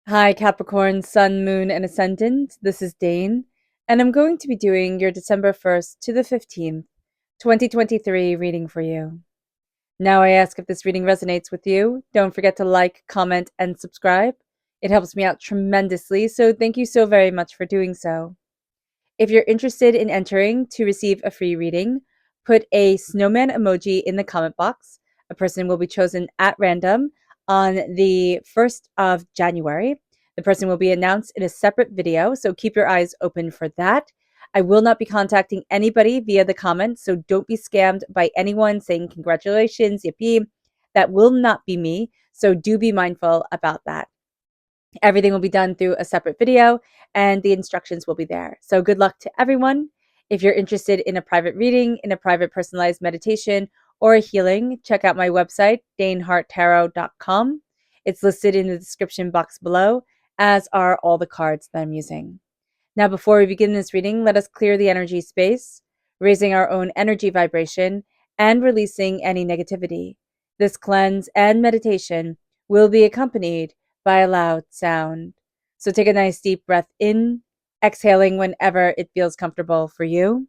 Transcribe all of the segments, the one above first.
Hi, Capricorn, Sun, Moon, and Ascendant. This is Dane, and I'm going to be doing your December 1st to the 15th, 2023 reading for you. Now, I ask if this reading resonates with you. Don't forget to like, comment, and subscribe. It helps me out tremendously, so thank you so very much for doing so. If you're interested in entering to receive a free reading, put a snowman emoji in the comment box. A person will be chosen at random on the 1st of January. The person will be announced in a separate video, so keep your eyes open for that. I will not be contacting anybody via the comments, so don't be scammed by anyone saying congratulations, yippee. That will not be me, so do be mindful about that. Everything will be done through a separate video and the instructions will be there. So good luck to everyone. If you're interested in a private reading, in a private personalized meditation, or a healing, check out my website, daneharttarot.com. It's listed in the description box below, as are all the cards that I'm using. Now, before we begin this reading, let us clear the energy space, raising our own energy vibration and releasing any negativity. This cleanse and meditation will be accompanied by a loud sound. So take a nice deep breath in, exhaling whenever it feels comfortable for you.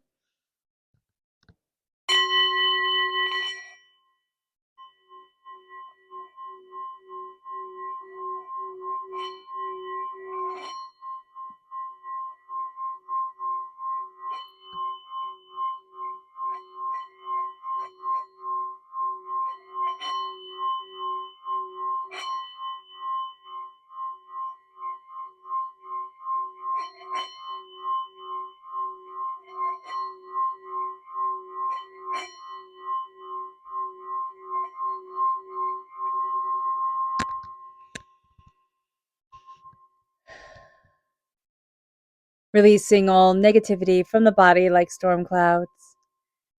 Releasing all negativity from the body like storm clouds,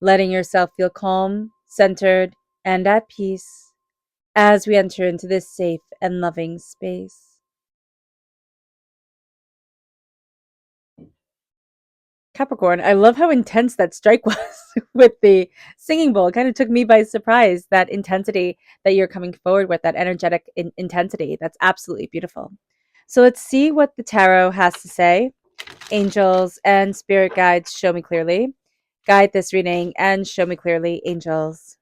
letting yourself feel calm, centered, and at peace as we enter into this safe and loving space. Capricorn, I love how intense that strike was with the singing bowl. It kind of took me by surprise, that intensity that you're coming forward with, that energetic intensity. That's absolutely beautiful. So let's see what the tarot has to say. Angels and spirit guides, show me clearly. Guide this reading and show me clearly, angels.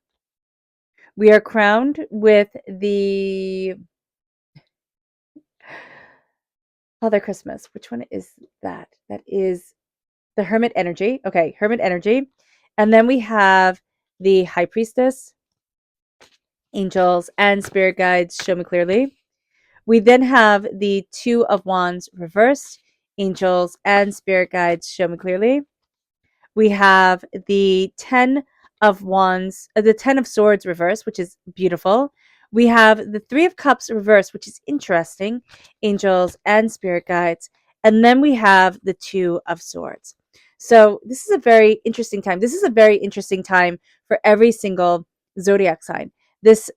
We are crowned with the Father Christmas. Which one is that? That is the Hermit energy. Okay, Hermit energy. And then we have the High Priestess, angels, and spirit guides, show me clearly. We then have the Two of Wands reversed, angels, and spirit guides, show me clearly. We have the Ten of Wands, the Ten of Swords reversed, which is beautiful. We have the Three of Cups reversed, which is interesting, angels and spirit guides. And then we have the Two of Swords. So this is a very interesting time. This is a very interesting time for every single zodiac sign. This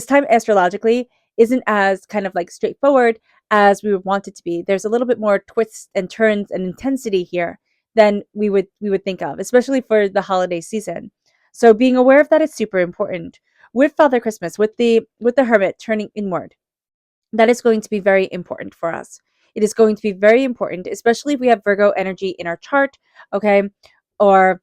time astrologically isn't as kind of like straightforward as we would want it to be. There's a little bit more twists and turns and intensity here than we would think of, especially for the holiday season. So being aware of that is super important. With Father Christmas, with the Hermit turning inward, that is going to be very important for us. It is going to be very important, especially if we have Virgo energy in our chart, okay? Or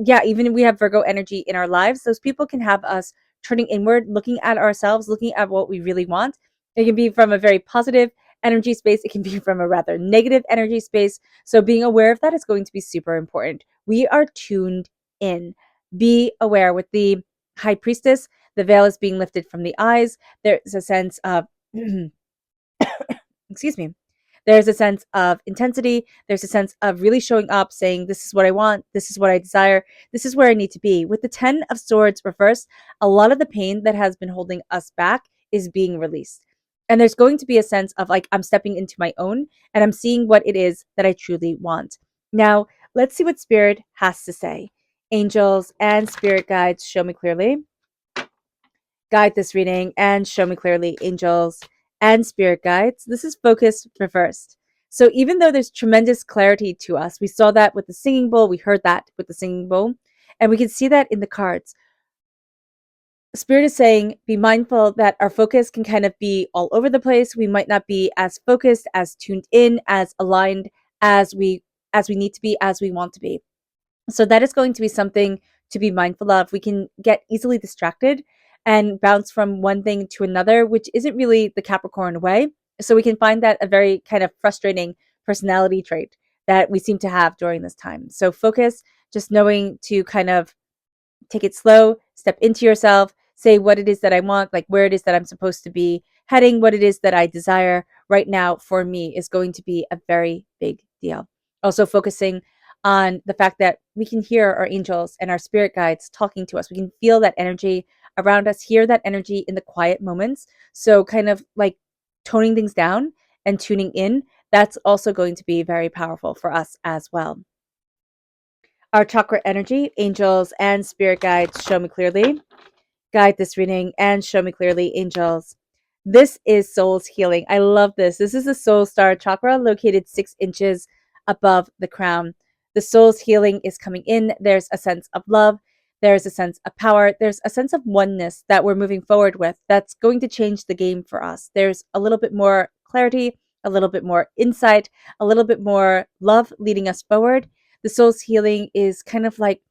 yeah, even if we have Virgo energy in our lives, those people can have us turning inward, looking at ourselves, looking at what we really want. It can be from a very positive energy space, it can be from a rather negative energy space. So being aware of that is going to be super important. We are tuned in. Be aware. With the High Priestess, the veil is being lifted from the eyes. There's a sense of excuse me, there's a sense of intensity. There's a sense of really showing up, saying, this is what I want. This is what I desire. This is where I need to be. With the 10 of Swords reversed, a lot of the pain that has been holding us back is being released. And there's going to be a sense of like, I'm stepping into my own and I'm seeing what it is that I truly want. Now, let's see what Spirit has to say. Angels and spirit guides, show me clearly. Guide this reading and show me clearly, angels and spirit guides. This is focused reversed. So even though there's tremendous clarity to us, we saw that with the singing bowl, we heard that with the singing bowl, and we can see that in the cards. Spirit is saying, be mindful that our focus can kind of be all over the place. We might not be as focused, as tuned in, as aligned as we need to be, as we want to be. So that is going to be something to be mindful of. We can get easily distracted and bounce from one thing to another, which isn't really the Capricorn way. So we can find that a very kind of frustrating personality trait that we seem to have during this time. So focus, just knowing to kind of take it slow, step into yourself, say what it is that I want, like where it is that I'm supposed to be heading, what it is that I desire right now for me is going to be a very big deal. Also, focusing on the fact that we can hear our angels and our spirit guides talking to us. We can feel that energy around us, hear that energy in the quiet moments. So, kind of like toning things down and tuning in, that's also going to be very powerful for us as well. Our chakra energy, angels and spirit guides show me clearly. Guide this reading and show me clearly, angels. This is soul's healing. I love this. This is the soul star chakra located 6 inches above the crown. The soul's healing is coming in. There's a sense of love. There's a sense of power. There's a sense of oneness that we're moving forward with that's going to change the game for us. There's a little bit more clarity, a little bit more insight, a little bit more love leading us forward. The soul's healing is kind of like,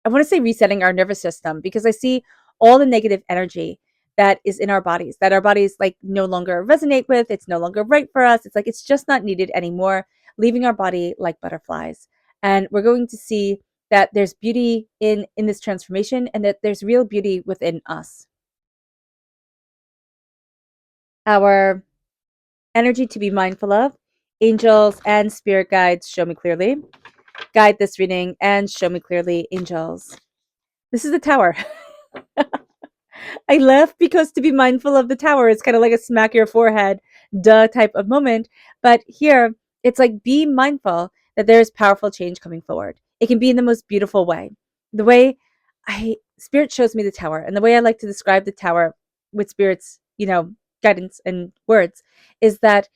I want to say resetting our nervous system, because I see all the negative energy that is in our bodies, that our bodies like no longer resonate with. It's no longer right for us. It's like it's just not needed anymore, leaving our body like butterflies. And we're going to see that there's beauty in this transformation, and that there's real beauty within us. Our energy to be mindful of, angels and spirit guides show me clearly. Guide this reading and show me clearly, angels. This is the Tower. I laugh because to be mindful of the Tower is kind of like a smack your forehead, duh type of moment. But here, it's like be mindful that there is powerful change coming forward. It can be in the most beautiful way. The way Spirit shows me the Tower, and the way I like to describe the Tower with Spirit's, guidance and words, is that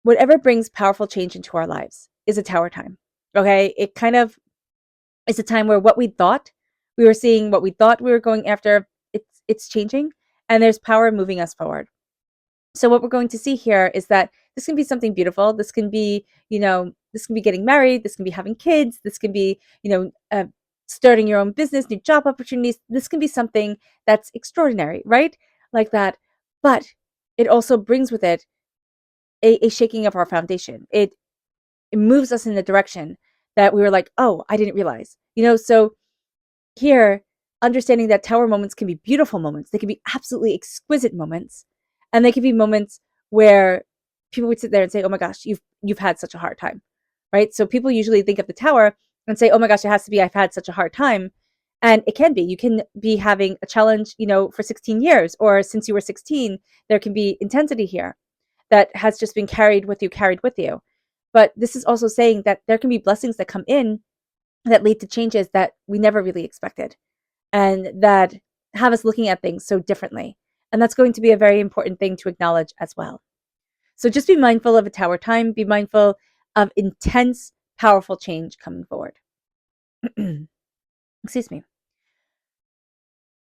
whatever brings powerful change into our lives is a Tower time. Okay? It kind of is a time where what we thought we were seeing, what we thought we were going after, it's changing, and there's power moving us forward. So what we're going to see here is that this can be something beautiful. This can be, this can be getting married. This can be having kids. This can be, starting your own business, new job opportunities. This can be something that's extraordinary, right? Like that. But it also brings with it a shaking of our foundation. It moves us in the direction that we were like, oh, I didn't realize, so here, understanding that Tower moments can be beautiful moments. They can be absolutely exquisite moments. And they can be moments where people would sit there and say, oh my gosh, you've had such a hard time, right? So people usually think of the Tower and say, oh my gosh, it has to be, I've had such a hard time. And it can be. You can be having a challenge, for 16 years, or since you were 16, there can be intensity here that has just been carried with you. But this is also saying that there can be blessings that come in that lead to changes that we never really expected, and that have us looking at things so differently. And that's going to be a very important thing to acknowledge as well. So just be mindful of a Tower time, be mindful of intense, powerful change coming forward. Excuse me.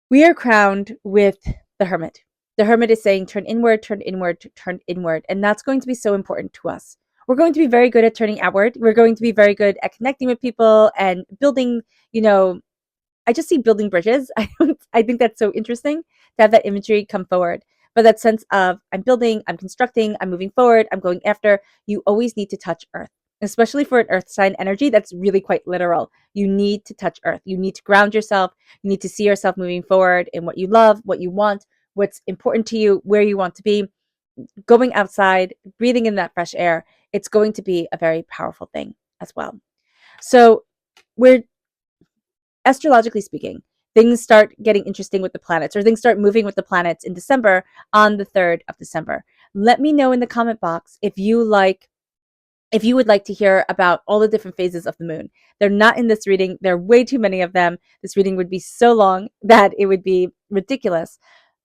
We are crowned with the Hermit. The Hermit is saying, turn inward, turn inward, turn inward. And that's going to be so important to us. We're going to be very good at turning outward. We're going to be very good at connecting with people and building, I just see building bridges. I think that's so interesting to have that imagery come forward. But that sense of I'm building, I'm constructing, I'm moving forward, I'm going after, you always need to touch earth. Especially for an earth sign energy, that's really quite literal. You need to touch earth. You need to ground yourself. You need to see yourself moving forward in what you love, what you want, what's important to you, where you want to be. Going outside, breathing in that fresh air, it's going to be a very powerful thing as well. So we're astrologically speaking, things start getting interesting with the planets, or things start moving with the planets in December, on the 3rd of December. Let me know in the comment box if you would like to hear about all the different phases of the moon. They're not in this reading. There are way too many of them. This reading would be so long that it would be ridiculous.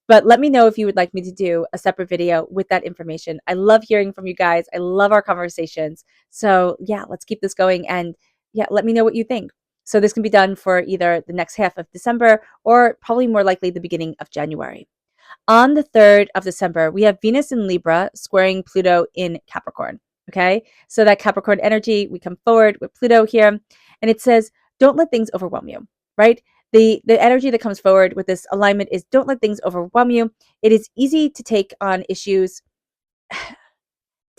But let me know if you would like me to do a separate video with that information. I love hearing from you guys. I love our conversations. So yeah, let's keep this going. And yeah, let me know what you think. So this can be done for either the next half of December or probably more likely the beginning of January. On the 3rd of December, we have Venus in Libra squaring Pluto in Capricorn. Okay, so that Capricorn energy, we come forward with Pluto here, and it says, don't let things overwhelm you, right? The energy that comes forward with this alignment is don't let things overwhelm you. It is easy to take on issues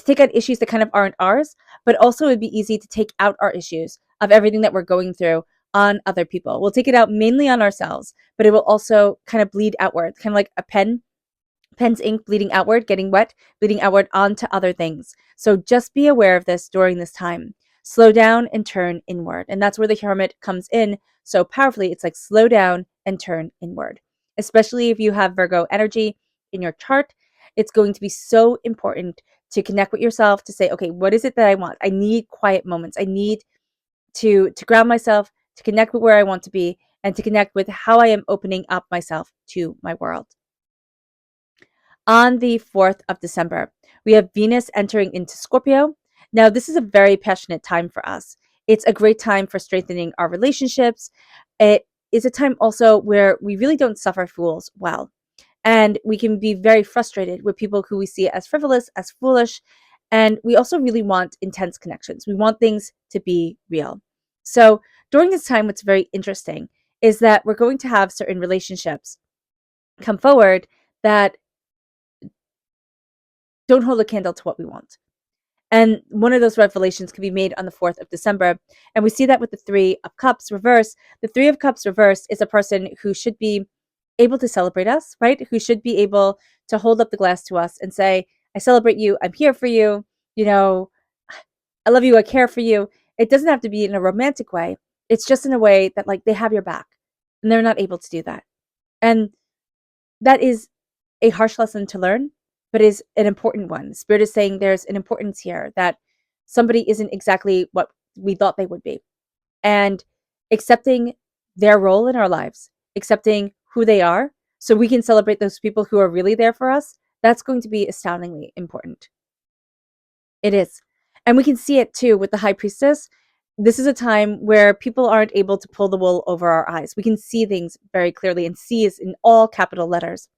that kind of aren't ours, but also it'd be easy to take out our issues of everything that we're going through on other people. We'll take it out mainly on ourselves, but it will also kind of bleed outward, kind of like a pen's ink bleeding outward, getting wet, bleeding outward onto other things. So just be aware of this during this time. Slow down and turn inward. And that's where the hermit comes in so powerfully. It's like slow down and turn inward. Especially if you have Virgo energy in your chart, it's going to be so important to connect with yourself, to say, okay, what is it that I want? I need quiet moments. I need to ground myself, to connect with where I want to be, and to connect with how I am opening up myself to my world. On the 4th of December, we have Venus entering into Scorpio. Now, this is a very passionate time for us. It's a great time for strengthening our relationships. It is a time also where we really don't suffer fools well. And we can be very frustrated with people who we see as frivolous, as foolish. And we also really want intense connections. We want things to be real. So during this time, what's very interesting is that we're going to have certain relationships come forward that don't hold a candle to what we want. And one of those revelations can be made on the 4th of December. And we see that with the 3 of Cups reversed. The 3 of Cups reversed is a person who should be able to celebrate us, right? Who should be able to hold up the glass to us and say, I celebrate you. I'm here for you. You know, I love you. I care for you. It doesn't have to be in a romantic way. It's just in a way that like they have your back and they're not able to do that. And that is a harsh lesson to learn, but is an important one. Spirit is saying there's an importance here that somebody isn't exactly what we thought they would be. And accepting their role in our lives, accepting who they are, so we can celebrate those people who are really there for us, that's going to be astoundingly important. It is. And we can see it too with the High Priestess. This is a time where people aren't able to pull the wool over our eyes. We can see things very clearly, and see is in all capital letters.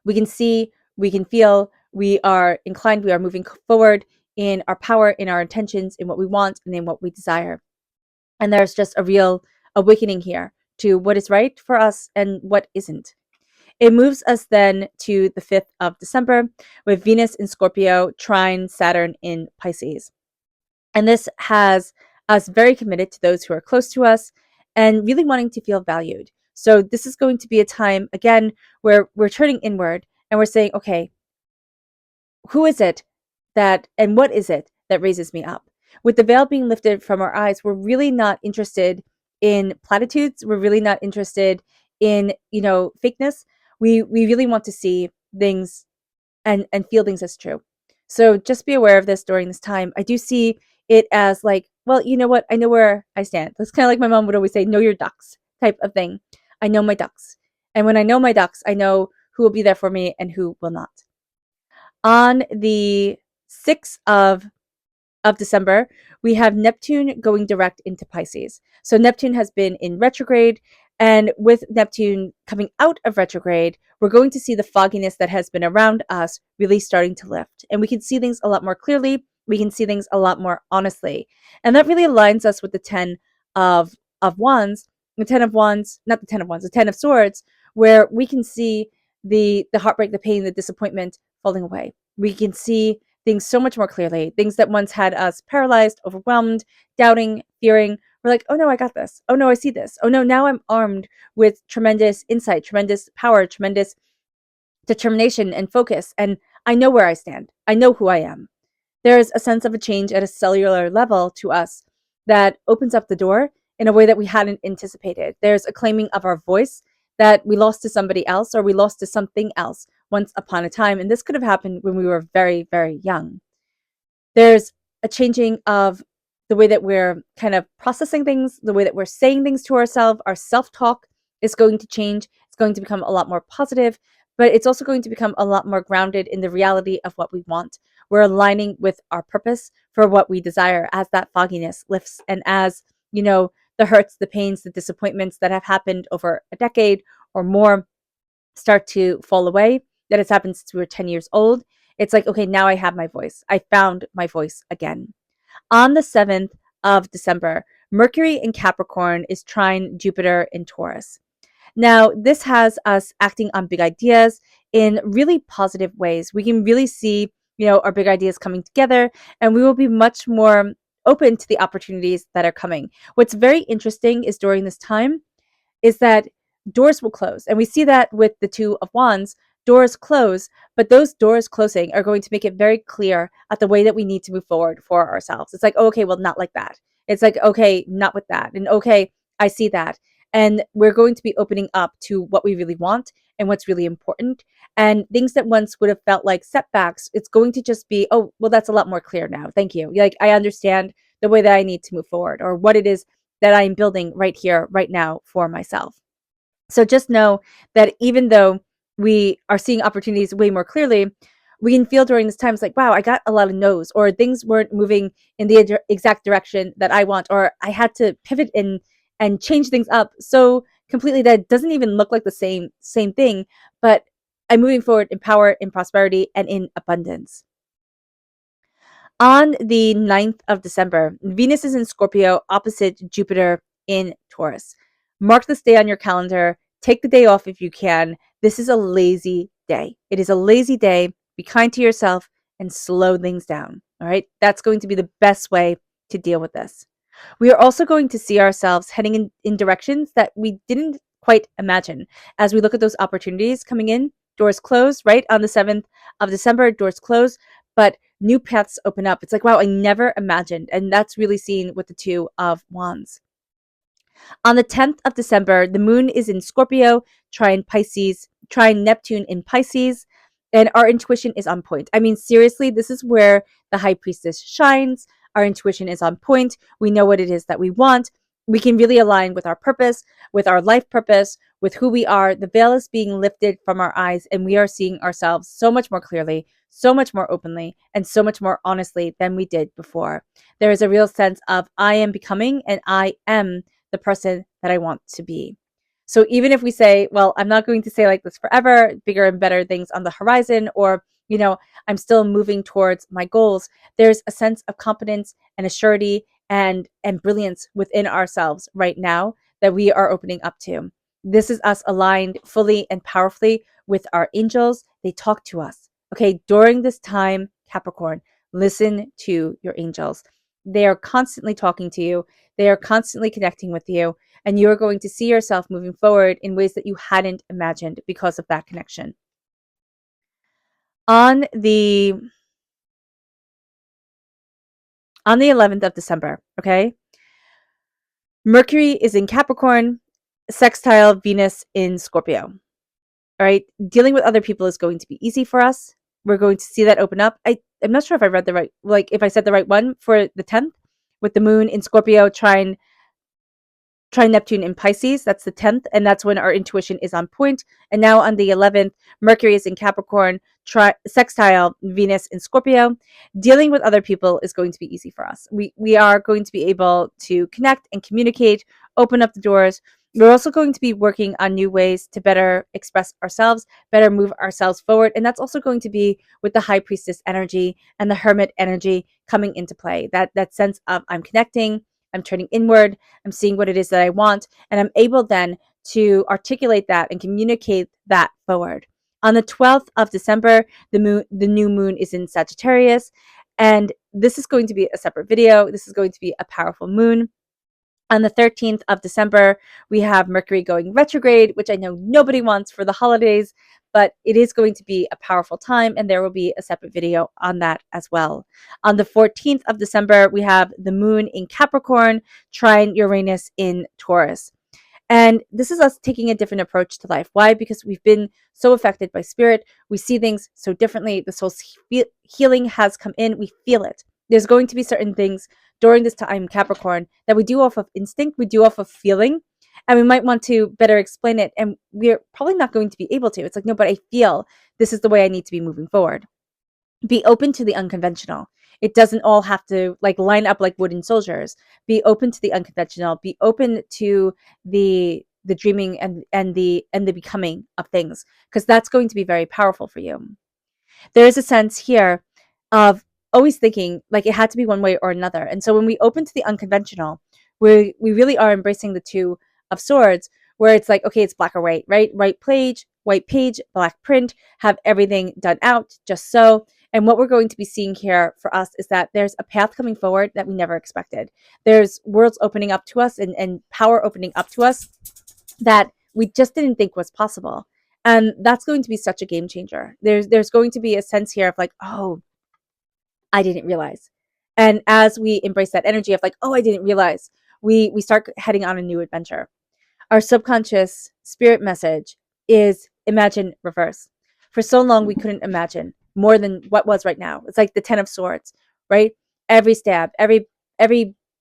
We can see, we can feel, we are inclined, we are moving forward in our power, in our intentions, in what we want, and in what we desire. And there's just a real awakening here to what is right for us and what isn't. It moves us then to the 5th of December with Venus in Scorpio trine Saturn in Pisces. And this has us very committed to those who are close to us and really wanting to feel valued. So this is going to be a time, again, where we're turning inward and we're saying, okay, who is it that, and what is it that raises me up? With the veil being lifted from our eyes, we're really not interested in platitudes. We're really not interested in, fakeness. We really want to see things and feel things as true. So just be aware of this during this time. I do see it as like, well, you know what? I know where I stand. That's kind of like my mom would always say, know your ducks type of thing. I know my ducks. And when I know my ducks, I know who will be there for me and who will not. On the 6th of December, we have Neptune going direct into Pisces. So Neptune has been in retrograde, and with Neptune coming out of retrograde, we're going to see the fogginess that has been around us really starting to lift. And we can see things a lot more clearly. We can see things a lot more honestly. And that really aligns us with the 10 of Wands, the 10 of Wands, not the 10 of Wands, the 10 of Swords, where we can see the heartbreak, the pain, the disappointment falling away. We can see things so much more clearly. Things that once had us paralyzed, overwhelmed, doubting, fearing. We're like, oh no, I got this. Oh no, I see this. Oh no, now I'm armed with tremendous insight, tremendous power, tremendous determination and focus. And I know where I stand. I know who I am. There's a sense of a change at a cellular level to us that opens up the door in a way that we hadn't anticipated. There's a claiming of our voice that we lost to somebody else or we lost to something else once upon a time. And this could have happened when we were very, very young. There's a changing of the way that we're kind of processing things, the way that we're saying things to ourselves. Our self-talk is going to change. It's going to become a lot more positive, but it's also going to become a lot more grounded in the reality of what we want. We're aligning with our purpose for what we desire as that fogginess lifts and as, the hurts, the pains, the disappointments that have happened over a decade or more start to fall away, that has happened since we were 10 years old. It's like, okay, now I have my voice. I found my voice again. On the 7th of December, Mercury in Capricorn is trine Jupiter in Taurus. Now, this has us acting on big ideas in really positive ways. We can really see, our big ideas coming together, and we will be much more open to the opportunities that are coming. What's very interesting is during this time is that doors will close. And we see that with the Two of Wands, doors close, but those doors closing are going to make it very clear at the way that we need to move forward for ourselves. It's like, oh, okay, well, not like that. It's like, okay, not with that. And okay, I see that. And we're going to be opening up to what we really want and what's really important. And things that once would have felt like setbacks, it's going to just be, oh, well, that's a lot more clear now. Thank you. Like, I understand the way that I need to move forward, or what it is that I'm building right here, right now for myself. So just know that even though we are seeing opportunities way more clearly, we can feel during this time, it's like, wow, I got a lot of no's, or things weren't moving in the exact direction that I want, or I had to pivot and change things up so completely that it doesn't even look like the same thing, but I'm moving forward in power, in prosperity, and in abundance. On the 9th of December, Venus is in Scorpio opposite Jupiter in Taurus. Mark this day on your calendar. Take the day off if you can. This is a lazy day. It is a lazy day. Be kind to yourself and slow things down. All right. That's going to be the best way to deal with this. We are also going to see ourselves heading in directions that we didn't quite imagine as we look at those opportunities coming in. Doors close, right? On the 7th of December, doors close, but new paths open up. It's like, wow, I never imagined. And that's really seen with the Two of Wands. On the 10th of December, the moon is in Scorpio, trine Neptune in Pisces, and our intuition is on point. I mean, seriously, this is where the high priestess shines. Our intuition is on point. We know what it is that we want. We can really align with our purpose, with our life purpose, with who we are. The veil is being lifted from our eyes, and we are seeing ourselves so much more clearly, so much more openly, and so much more honestly than we did before. There is a real sense of I am becoming, and I am the person that I want to be. So even if we say, well, I'm not going to stay like this forever, bigger and better things on the horizon, or, I'm still moving towards my goals, there's a sense of confidence and a surety and brilliance within ourselves right now that we are opening up to. This is us aligned fully and powerfully with our angels. They talk to us. Okay, during this time, Capricorn, listen to your angels. They are constantly talking to you. They are constantly connecting with you, and you are going to see yourself moving forward in ways that you hadn't imagined because of that connection. On the 11th of December, okay? Mercury is in Capricorn, sextile Venus in Scorpio. All right, dealing with other people is going to be easy for us. We're going to see that open up. I'm not sure if I read the right, if I said the right one for the 10th, with the moon in Scorpio, trine Neptune in Pisces. That's the 10th, and that's when our intuition is on point. And now on the 11th, Mercury is in Capricorn, sextile Venus in Scorpio. Dealing with other people is going to be easy for us. We are going to be able to connect and communicate, open up the doors. We're also going to be working on new ways to better express ourselves, better move ourselves forward. And that's also going to be with the high priestess energy and the hermit energy coming into play. That sense of I'm connecting, I'm turning inward, I'm seeing what it is that I want, and I'm able then to articulate that and communicate that forward. On the 12th of December, the new moon is in Sagittarius, and this is going to be a separate video. This is going to be a powerful moon. On the 13th of December, we have Mercury going retrograde, which I know nobody wants for the holidays, but it is going to be a powerful time, and there will be a separate video on that as well. On the 14th of December, we have the moon in Capricorn, trine Uranus in Taurus. And this is us taking a different approach to life. Why? Because we've been so affected by spirit. We see things so differently. The soul's healing has come in. We feel it. There's going to be certain things during this time, Capricorn, that we do off of instinct, we do off of feeling, and we might want to better explain it, and we're probably not going to be able to. It's like, no, but I feel this is the way I need to be moving forward. Be open to the unconventional. It doesn't all have to like line up like wooden soldiers. Be open to the unconventional. Be open to the dreaming and the becoming of things, because that's going to be very powerful for you. There is a sense here of always thinking like it had to be one way or another. And so when we open to the unconventional, we really are embracing the two of swords, where it's like, okay, it's black or white, right? White page, black print, have everything done out just so. And what we're going to be seeing here for us is that there's a path coming forward that we never expected. There's worlds opening up to us and power opening up to us that we just didn't think was possible. And that's going to be such a game changer. There's going to be a sense here of like, oh, I didn't realize. And as we embrace that energy of like, oh, I didn't realize, we start heading on a new adventure. Our subconscious spirit message is imagine reverse. For so long, we couldn't imagine more than what was right now. It's like the 10 of swords, right? Every stab, every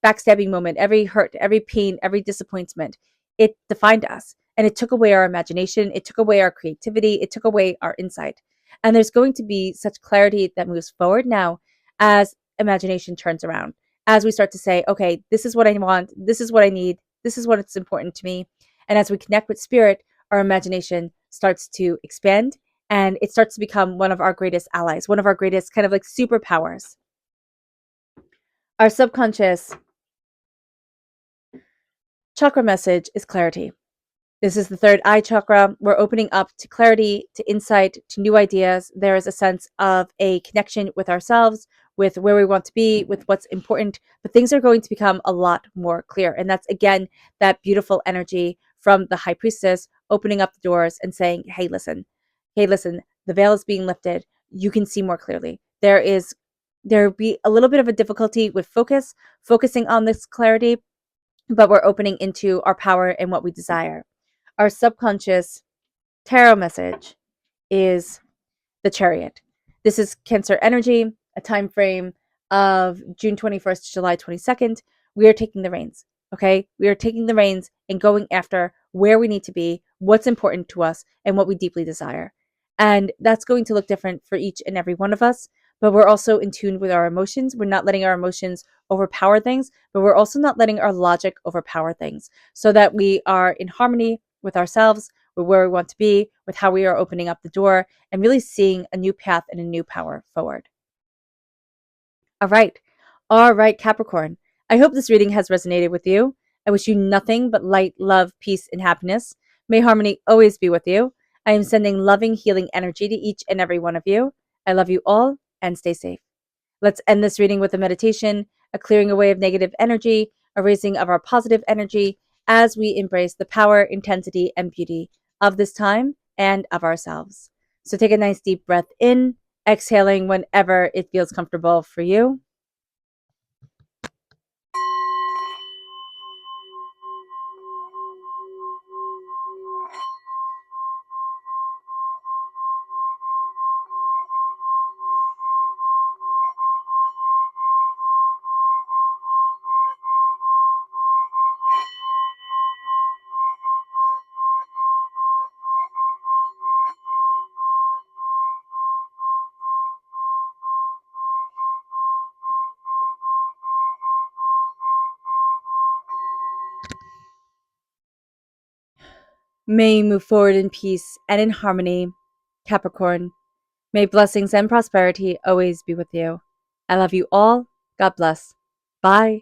backstabbing moment, every hurt, every pain, every disappointment, it defined us. And it took away our imagination. It took away our creativity. It took away our insight. And there's going to be such clarity that moves forward now as imagination turns around. As we start to say, okay, this is what I want. This is what I need. This is what's important to me. And as we connect with spirit, our imagination starts to expand and it starts to become one of our greatest allies, one of our greatest kind of like superpowers. Our subconscious chakra message is clarity. This is the third eye chakra. We're opening up to clarity, to insight, to new ideas. There is a sense of a connection with ourselves, with where we want to be, with what's important, but things are going to become a lot more clear. And that's, again, that beautiful energy from the high priestess opening up the doors and saying, hey, listen, the veil is being lifted. You can see more clearly. There be a little bit of a difficulty with focusing on this clarity, but we're opening into our power and what we desire. Our subconscious tarot message is the Chariot. This is Cancer energy, a time frame of June 21st to July 22nd. We are taking the reins, okay? We are taking the reins and going after where we need to be, what's important to us, and what we deeply desire. And that's going to look different for each and every one of us, but we're also in tune with our emotions. We're not letting our emotions overpower things, but we're also not letting our logic overpower things, so that we are in harmony with ourselves, with where we want to be, with how we are opening up the door, and really seeing a new path and a new power forward. All right. All right, Capricorn. I hope this reading has resonated with you. I wish you nothing but light, love, peace, and happiness. May harmony always be with you. I am sending loving, healing energy to each and every one of you. I love you all and stay safe. Let's end this reading with a meditation, a clearing away of negative energy, a raising of our positive energy as we embrace the power, intensity, and beauty of this time and of ourselves. So take a nice deep breath in, exhaling whenever it feels comfortable for you. May you move forward in peace and in harmony, Capricorn. May blessings and prosperity always be with you. I love you all. God bless. Bye.